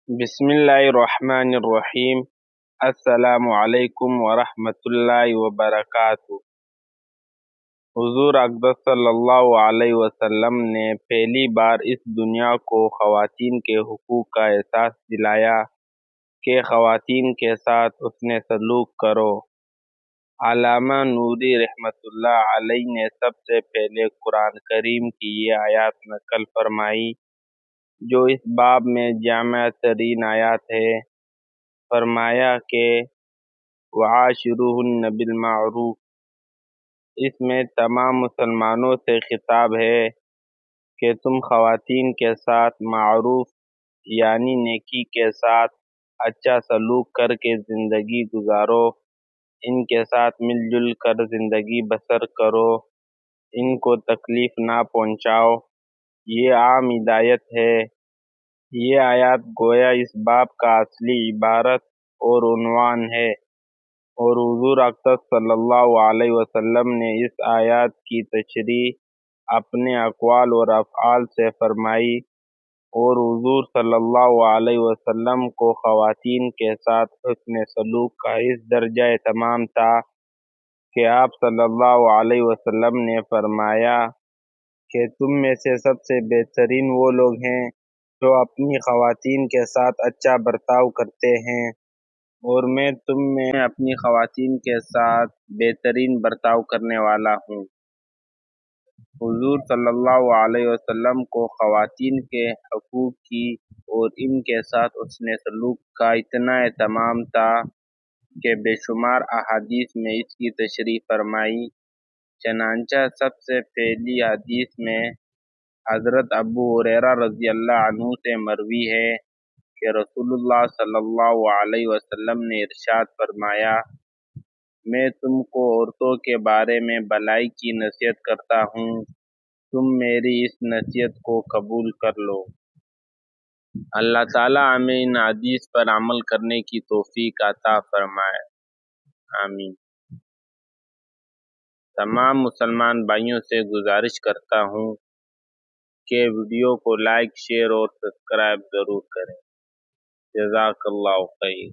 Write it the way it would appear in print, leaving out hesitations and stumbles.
بسم اللہ الرحمن الرحیم۔ السلام علیکم ورحمۃ اللہ وبرکاتہ۔ حضور اقدس صلی اللہ علیہ وسلم نے پہلی بار اس دنیا کو خواتین کے حقوق کا احساس دلایا کہ خواتین کے ساتھ حسن سلوک کرو۔ علامہ نوری رحمۃ اللہ علیہ نے سب سے پہلے قرآن کریم کی یہ آیات نقل فرمائی جو اس باب میں جامع ترین آیات ہے۔ فرمایا کہ وعاشروہن بالمعروف، اس میں تمام مسلمانوں سے خطاب ہے کہ تم خواتین کے ساتھ معروف یعنی نیکی کے ساتھ اچھا سلوک کر کے زندگی گزارو، ان کے ساتھ مل جل کر زندگی بسر کرو، ان کو تکلیف نہ پہنچاؤ۔ یہ عام ہدایت ہے۔ یہ آیات گویا اس باب کا اصلی عبارت اور عنوان ہے، اور حضور اقدس صلی اللہ علیہ وسلم نے اس آیات کی تشریح اپنے اقوال اور افعال سے فرمائی، اور حضور صلی اللہ علیہ وسلم کو خواتین کے ساتھ حسن سلوک کا اس درجہ تمام تھا کہ آپ صلی اللہ علیہ وسلم نے فرمایا کہ تم میں سے سب سے بہترین وہ لوگ ہیں جو اپنی خواتین کے ساتھ اچھا برتاؤ کرتے ہیں، اور میں تم میں اپنی خواتین کے ساتھ بہترین برتاؤ کرنے والا ہوں۔ حضور صلی اللہ علیہ وسلم کو خواتین کے حقوق کی اور ان کے ساتھ حسن سلوک کا اتنا اہتمام تھا کہ بے شمار احادیث میں اس کی تشریح فرمائی۔ چنانچہ سب سے پہلی حدیث میں حضرت ابو ہریرہ رضی اللہ عنہ سے مروی ہے کہ رسول اللہ صلی اللہ علیہ وسلم نے ارشاد فرمایا، میں تم کو عورتوں کے بارے میں بھلائی کی نصیحت کرتا ہوں، تم میری اس نصیحت کو قبول کر لو۔ اللہ تعالیٰ ہمیں ان حدیث پر عمل کرنے کی توفیق عطا فرمائے، آمین۔ تمام مسلمان بھائیوں سے گزارش کرتا ہوں کہ ویڈیو کو لائک، شیئر اور سبسکرائب ضرور کریں۔ جزاک اللہ خیر۔